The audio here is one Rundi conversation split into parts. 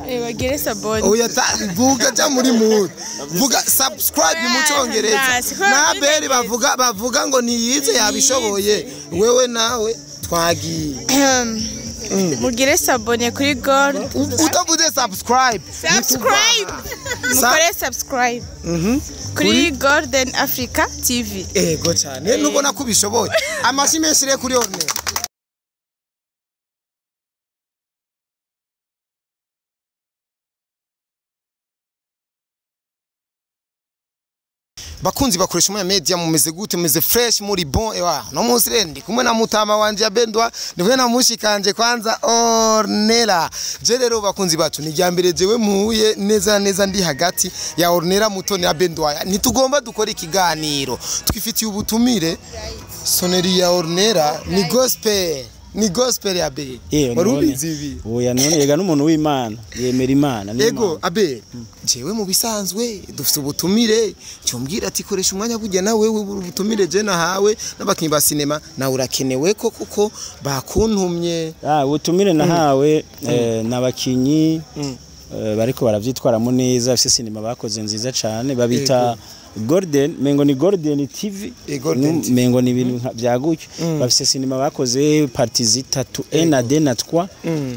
bagire sabone oya vuga ja muri mood vuga subscribe mu cyongereza na beri bavuga ngo niyize yabishoboye wewe nawe twagiye mugire sabone kuri gold utavuze subscribe mukore subscribe kuri Golden Africa TV ego cyane nubona kubishoboye amashimeshire kuri ornella bakunzi bakoresha umwe media mumeze gute mumeze fresh muri bon ewa no munsi rendi kumwe na mutama wanje abendwa ndivuye na mushikanje kwanza ornella je rero bakunzi bacu ni ryambere jewe muhuye neza ndi hagati ya ornella mutoni abendwa nitugomba dukora ikiganiro twifitiye ubutumire soneri ya ornella ni gospel ya be warubizi ibi oya none yega n'umuntu w'Imana yemera Imana ego abe jewe mu bisanzwe dufite ubutumire cyumbwira ati koresha umwanya kujya nawe ubutumire je nahawe n'abakinyi ba cinema na urakenewe ko kuko bakuntumye ubutumire nahawe n'abakinyi bariko baravyitwaramo neza bafite cinema bakoze nziza cyane babita Golden mengo ni Golden TV mengo ni ibintu byagucyo bafise cinema bakoze parties zitatu na D na 3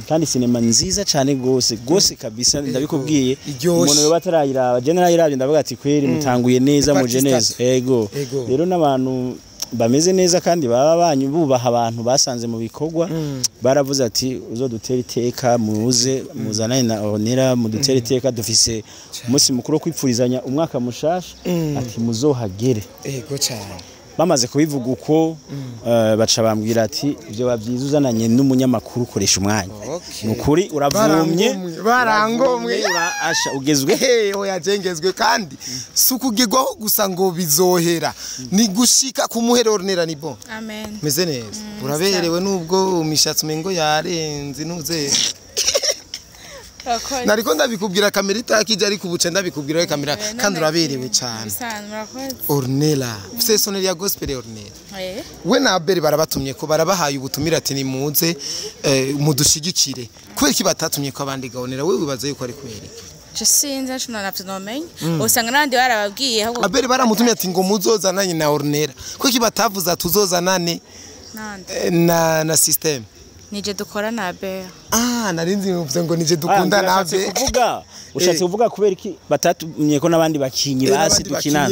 kandi cinema nziza cyane gose kabisa ndabikubwiye umuntu yo batarayiraba general yirabye ndavuga ati kweri mutanguye neza muje neza ego rero n'abantu bameze neza kandi baba banyu bubaha abantu basanze mu bikorwa baravuze ati uzodutera iteka muze muzanane na ornella mudutera iteka dufise umunsi mukuru kwipfurizanya umwaka mushasha ati muzohagere ego cyane bamaze kubivuga uko baca bambwira ati byo babyiza uzananye n'umunyamakuru ukoresha umwanya nukuri uravumye barangomwe asha ugezwe oya jengezwe kandi sukugirwaho gusa ngo bizohera ni gushika kumuhera ornella ni bon amen meze neza uraberewe nubwo umishatsi mengo yarenze nuze nariko ndabikubwira kamera itakije ari kubuce ndabikubwira kamera kandi uraberewe cyane ornella ufite soneri ya gospel ornella we na abeli barabatumye ko barabahaye ubutumira ati nimuze mudushigikire kubera ki batatumye ko abandi gaonera we wibaza yuko ari kweri sinza cyo navyomenye usanga nandi barababwiye ahubwo abeli baramutumye ati ngo muzozananye na ornella kuko ki batavuza tuzozanane na system nije dukora na ABEL narinzi mvuze ngo nije dukunda na ABEL ushatse kuvuga kubera iki batatumye ko nabandi bakinyi basi dukinana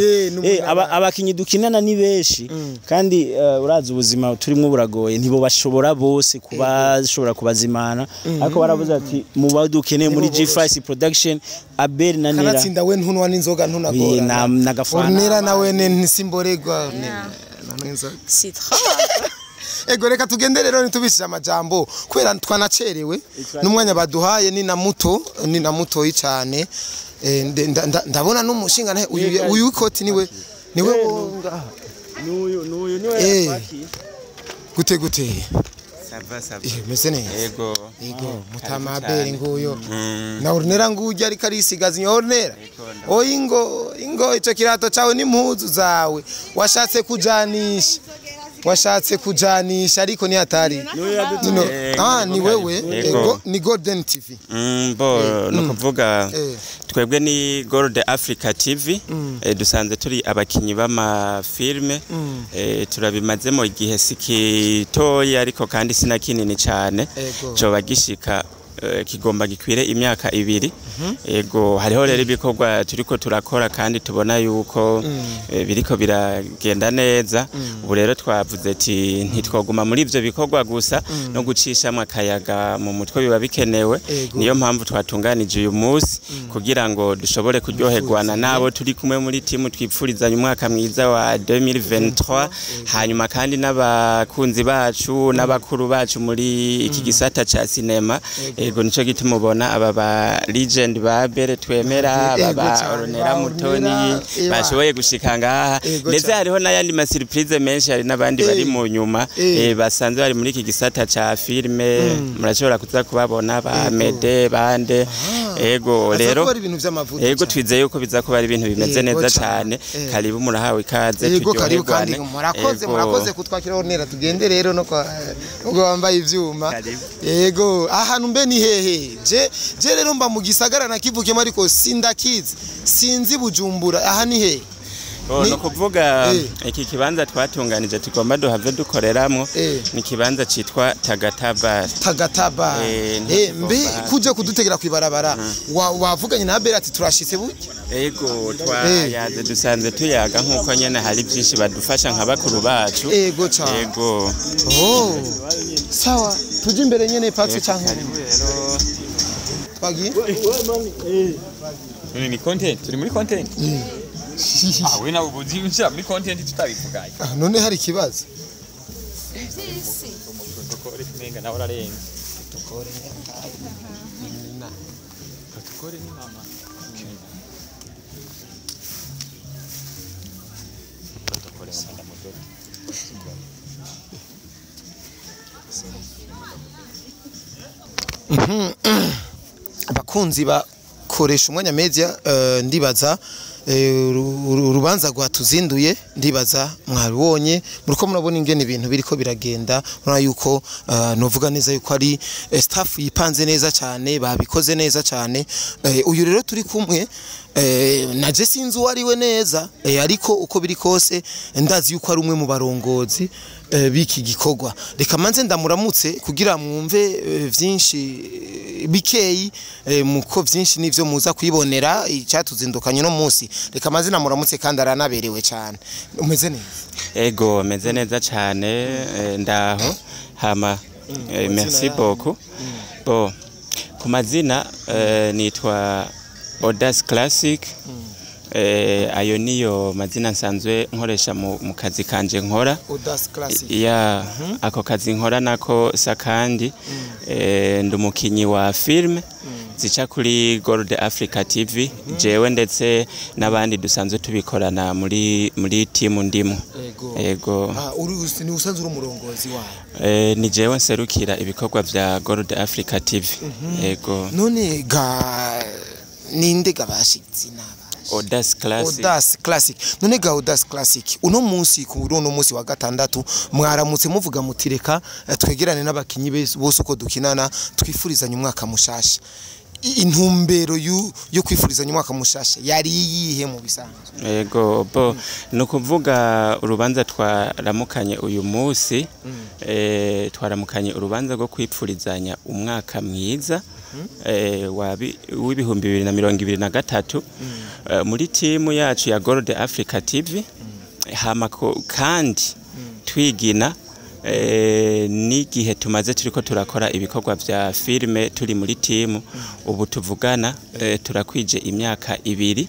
abakinyi dukinana ni beshi kandi urazi ubuzima turimo buragoye ntibo bashobora bose kubashobora kubazimana ariko baravuze ati muba dukeneye muri G5 production ABEL na Nera karatsinda we ntunwa n'inzoga ntunagora nagafana Nera nawe ntisimboregwa ego reka tugende rero nitubishije amajambo kubera twanacerewe n'umwanya baduhaye ni na muto cyane ndabona n'umushinga uyu ikoti niwe gute meze neza ego mutama ABEL nguyo na ornella nguye ari karisigaza ornella ingo ico kirato cawe n'impuzu zawe washatse kujanisha ariko ni hatari ni wewe ni Golden TV no kuvuga twebwe ni Golden Africa TV dusanze turi abakinyi b'ama filme turabimazemo igihe sikitoya ariko kandi sinakinini cyane cyo bagishika kigomba gikwire imyaka 2 ego hariho rero ibikorwa turiko turakora kandi tubona yuko biriko biragenda neza ubu rero twavuze ati ntitwoguma muri ivyo bikorwa gusa no gucishamwe akayaga mu mutwe biba bikenewe niyo mpamvu twatunganije uyu munsi kugira ngo dushobore kuryoherwana nabo turi kumwe muri timu twipfurizanya umwaka mwiza wa 2023 hanyuma kandi n'abakunzi bacu n'abakuru bacu muri iki gisata ca cinema ego nico gituma ubona aba ba legend ba ABEL twemera baba ornella mutoni bashoboye gushika ngaha ndetse hariho n'ayandi ma surprise menshi hari n'abandi bari mu nyuma basanzwe bari muri iki gisata ca filme murashobora kuza kubabona ba Mede bande ego rero ibintu by'amavuta ego twizeye yuko biza kuba ari ibintu bimeze neza cyane karibu murahawe ikaze ego karibu kandi murakoze kutwakira ornella tugende rero no wambaye ivyuma ego ahantu mbe ni hehe je rero mba mu gisagara nakivukemo ariko sindakizi sinzi Bujumbura aha ni hehe no kuvuga iki kibanza twatunganije tugomba duhave dukoreramwo ni kibanza citwa Tagataba mbe kuje kudutegera kwibarabara wavuganye na ABEL ati turashitse burya ego twayaze dusanze tuyaga nkuko nyene hari byinshi badufasha nka bakuru bacu ego cyane ego sawa tuje imbere nyene patse cyangwa twagi ni content turi muri content we nawe ubuzi nshira muri content tutabivugaye none hari kibazo tukore menga nawe ararenga tukore ni mama tukore sanda moto abakunzi bakoresha umwanya media ndibaza urubanza rwatuzinduye ndibaza mwabonye muriko murabona ingene ibintu biriko biragenda murana yuko novuga neza yuko ari staff yipanze neza cyane babikoze neza cyane uyu rero turi kumwe naje sinzi uwariwe neza ariko uko biri kose ndazi yuko ari umwe mu barongozi biki gikorwa reka manze ndamuramutse kugira mwumve vyinshi bikeyi muko vyinshi nivyo muza kwibonera icyatuzindukanye no munsi reka manze namuramutse kandi aranaberewe cyane umeze neza ego meze neza cyane ndaho hama merci beaucoup bo ku mazina nitwa Odas Classic ayo niyo mazina nsanzwe nkoresha mu kazi kanje nkora Odas Classic ya ako kazi nkora nako sakandi ndumukinyi wa filme zica kuri Gold Africa TV jewe ndetse nabandi dusanzwe tubikorana muri team ndimo ego ni usanzwe uri umurongozi wayo ni jewe nserukira ibikorwa vya Gold Africa TV ego none ninde gabashitsi Odas Classic none ga Odas Classic uno munsi wa gatandatu mwaramutse muvuga mutireka twegerane n'abakinyi bose uko dukinana twifurizanya umwaka mushasha intumbero yo kwifurizanya umwaka mushasha yari yihe mu bisanzwe ego bo no kuvuga urubanza twaramukanye uyu munsi twaramukanye urubanza rwo kwipfurizanya umwaka mwiza w'ibihumbi 2023 muri timu yacu ya Gold Africa TV hamako kandi twigina n'igihe tumaze turiko turakora ibikorwa vya filme turi muri timu ubu tuvugana turakwije imyaka 2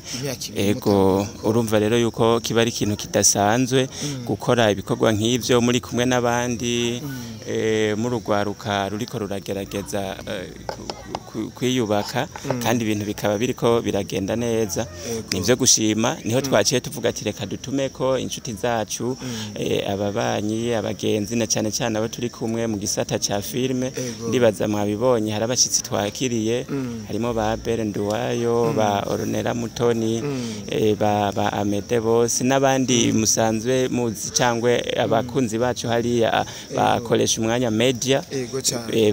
ego urumva rero yuko kiba ari ikintu kidasanzwe gukora ibikorwa nk'ivyo muri kumwe n'abandi mu rugwaruka ruriko ruragerageza kwiyubaka kandi ibintu bikaba biriko biragenda neza nivyo gushima niho twaciye tuvuga ati reka dutumeko inshuti zacu ababanyi abagenzi na cyane cyane abo turi kumwe mu gisata ca filme ndibaza mwabibonye hari abashitsi twakiriye harimo ba ABEL NDUWAYO ba ornella mutoni ba amede bose n'abandi musanzwe muzi cyangwe abakunzi bacu hariya bakoresha umwanya media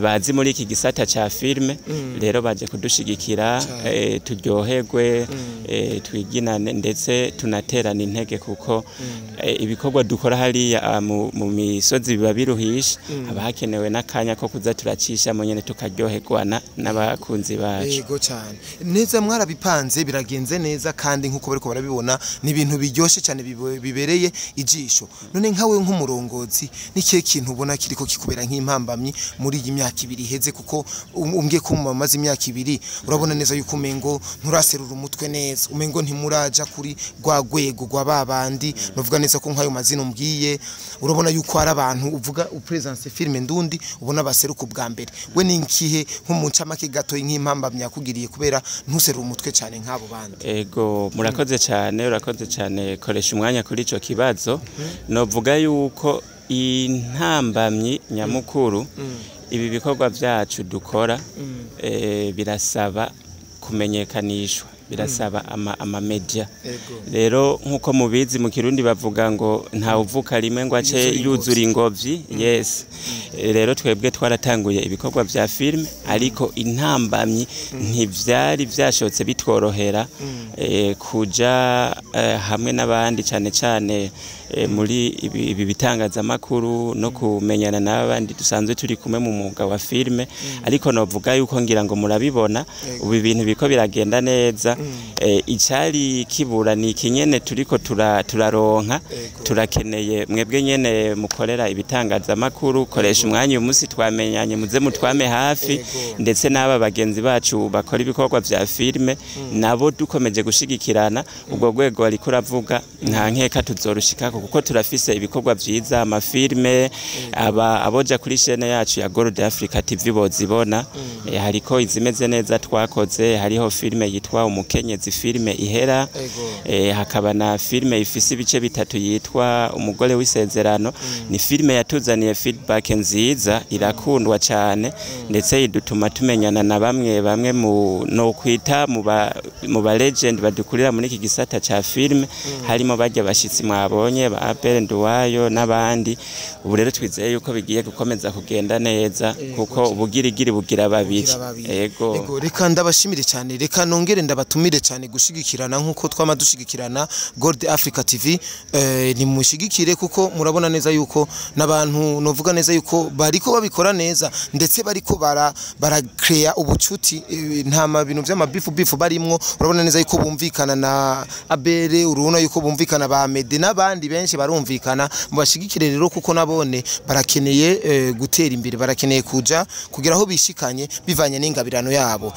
bazi muri iki gisata ca filme rero baje kudushigikira turyoherwe twiginane ndetse tunaterana intege kuko ibikorwa dukora hariya mu misozi biba biruhisha abahakenewe n'akanya ko kuza turacisha mu nyene tukaryoherwana n'abakunzi bacu yego cyane neza mwarabipanze biragenze neza kandi nkuko bariko barabibona ni ibintu biryoshe cyane bibereye ijisho none nkawe nk'umurongozi nikihe kintu ubona kiriko kikubera nk'impambamyi muri iyi myaka 2 iheze kuko umbwiye ko mu mazi imyaka 2 urabona neza yuko umengo nturaserura umutwe neza umengo ntimuraja kuri rwagwego rwa babandi novuga neza ko nkayo mazina umbwiye urabona yuko ari abantu uvuga presence filme ndundi ubona baseruka bwa mbere we ninkihe nk'umuncamake gato nk'impambamya kugiriye kubera ntuserura umutwe cyane nk'abo bandi ego murakoze cyane koresha umwanya kuri ico kibazo novuga yuko intambamyi nyamukuru ibi bikorwa byacu dukora birasaba kumenyekanishwa birasaba ama media rero nkuko mubizi mu Kirundi bavuga ngo nta uvuka rimwe ngo ace yuzura ingobyi yes rero twebwe twaratanguye ibikorwa vya film ariko intambamyi ntivyari vyashotse bitworohera kuja hamwe n'abandi cyane muri ibi bitangazamakuru no kumenyana n'abandi dusanzwe turi kumwe mu mwuga wa filme ariko novuga yuko ngira ngo murabibona ubu ibintu biko biragenda neza icari kibura ni ikinyene turiko turaronka turakeneye mwebwe nyene mukorera ibitangazamakuru koresha umwanya uyu munsi twamenyanye muze mutwame hafi ndetse n'aba bagenzi bacu bakora ibikorwa vya filme nabo dukomeje gushigikirana ubwo rwego ariko ravuga nta nkeka tuzorushikako kuko turafise ibikorwa vyiza amafilme aboja kuri chaîne yacu ya Gold Africa TV bozibona hariko izimeze neza twakoze hariho filme yitwa umukenyezi filme ihera hakaba na filme ifise ibice bitatu yitwa umugore w'isezerano ni filme yatuzaniye feedback nziza irakundwa cyane ndetse idutuma tumenyana na bamwe mu no kwita mu ba legend badukurira muri iki gisata ca filme harimo bajya bashitsi mwabonye ba ABEL NDUWAYO n'abandi ubu rero twizeye yuko bigiye gukomeza kugenda neza kuko ubugirigiri bugira babiri yego reka ndabashimire cyane reka nongere ndabatumire cyane gushigikirana nkuko twama dushigikirana Gold Africa TV ni mushigikire kuko murabona neza yuko nabantu novuga neza yuko bariko babikora neza ndetse bariko bara create ubucuti nta mabintu by'amabifu barimwo urabona neza yuko bumvikana na ABEL urubona yuko bumvikana ba Mede n'abandi benshi barumvikana mubashigikire rero kuko nabone barakeneye gutera imbere barakeneye kugira aho bishikanye bivanye n'ingabirano yabo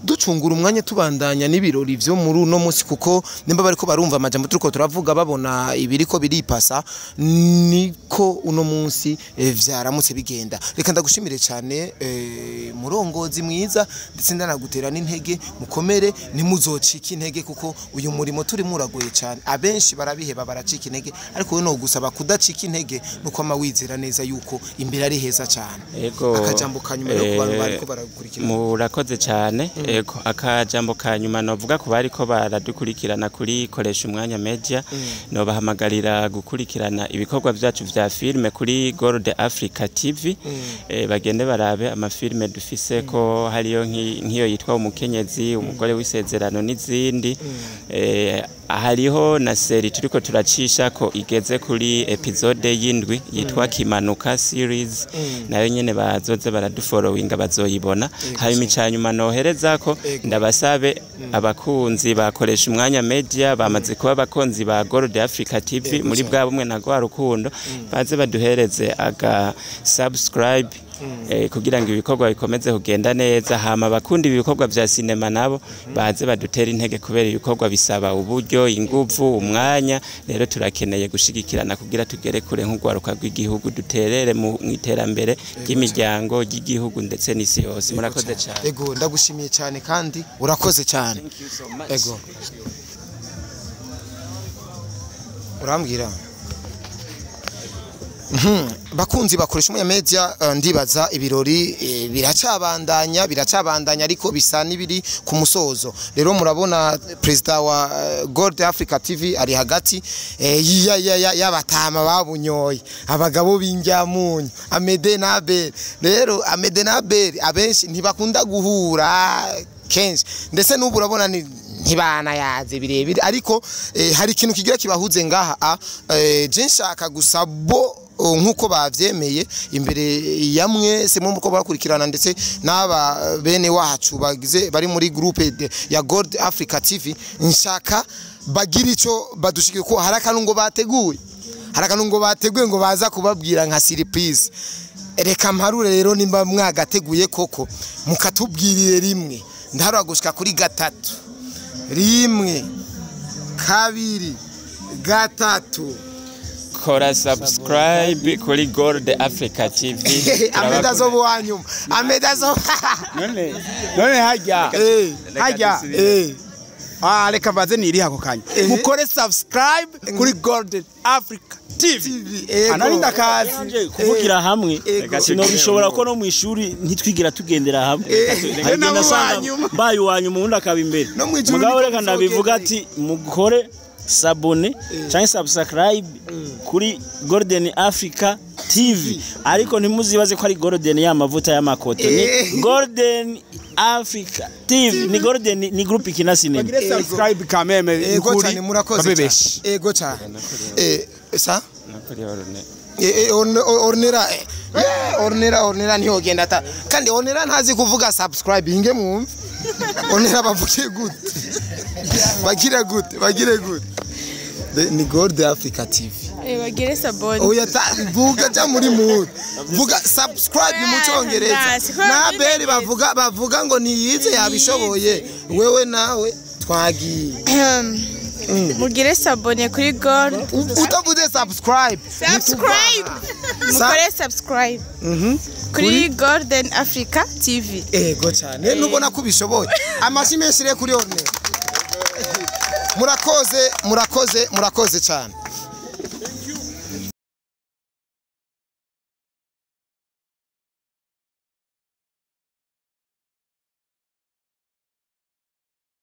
ducungura umwanya tubandanya n'ibirori byo muri uno munsi kuko nimba bariko barumva amajambo turiko turavuga babona ibiriko biripasa niko uno munsi vyaramutse bigenda reka ndagushimire cyane murongozi mwiza ndetse ndanagutera n'intege mukomere nimuzocika intege kuko uyu murimo turi muragoye cyane abenshi barabiheba baracika intege ariko we no gusaba kudacika intege nuko amawizera neza yuko imbere ari heza cyane akajambo kanyuma yo kubantu bariko barakurikirana murakoze cyane akajambo kanyuma novuga ko bariko baradukurikirana kuri koresha umwanya media no bahamagarira gukurikirana ibikorwa byacu vya filme kuri Gold Africa TV bagende barabe amafilme dufise ko hariyo nk'iyo yitwa umukenyezi umugore w'isezerano n'izindi hariho na seri turiko turacisha ko igeze kuri episode y'indwi yitwa Kimanuka series nayo nyene bazoze baradufollowinga bazoyibona hanyuma icanyuma nohereza ko ndabasabe abakunzi bakoresha umwanya media bamaze kuba abakunzi ba Gold Africa TV muri bwa bumwe na gwa rukundo baze baduhereze aga subscribe kugira ngo ibikorwa bikomeze kugenda neza hama bakunda ibikorwa vya cinema nabo baze badutera intege kubera ibikorwa bisaba uburyo inguvu umwanya rero turakeneye gushigikirana kugira tugere kure nk'ugwaruka rw'igihugu duterere mu iterambere ry'imiryango ry'igihugu ndetse n'isi yose murakoze cyane ego ndagushimiye cyane kandi urakoze cyane ego urambwira bakunzi bakoresha umwanya media ndibaza ibirori biracabandanya ariko bisa nibiri ku musozo rero murabona president wa Gold Africa TV ari hagati y'abatama babunyoye abagabo b'injyamunyu Amede na ABEL rero Amede na ABEL abenshi ntibakunda guhura kenshi ndetse n'ubu urabona ntibana yaze birebire ariko hari ikintu kigira kibahuze ngaha je nshaka gusabo nkuko bavyemeye imbere ya mwese mu muko bakurikirana ndetse n'aba bene wacu bagize bari muri groupe ya Gold Africa TV nshaka bagira ico badushike ko harakantu ngo bateguye ngo baza kubabwira nka surprise reka mparure rero nimba mwagateguye koko mukatubwirire rimwe ndarwa gushika kuri gatatu rimwe kabiri gatatu kora subscribe kuri Gold Africa TV Ameda zo bwanyuma Ameda zo none hajya reka baze niri hako kanya mukore subscribe kuri Golden Africa TV analinda kazi kuvugira hamwe sino bishobora ko no mu ishuri ntitwigira tugendera hamwe agenda sanga bayo wanyu mu ndaka bimbere mugabo reka ndabivuga ati mukore sabone cyangwa subscribe kuri Golden Africa TV ariko ntimuzibaze ko ari Golden y'amavuta y'amakoto ni Golden Africa TV ni Golden ni group ikina cinema subscribe kameme kuri murakoze ego cyane sa ornella niho genda ta kandi ornella ntazi kuvuga subscribe inge mwumve ornella bavuge gute bagire gute ni Golden Africa TV bagire sabone oya vuga ja muri mood vuga subscribe mu cyongereza na beri bavuga ngo niyize yabishoboye wewe nawe twagiye mugire sabone kuri Gold utavuze subscribe mukore subscribe kuri Golden Africa TV ego cyane nubona kubishoboye amashimeshire kuri ornella murakoze cyane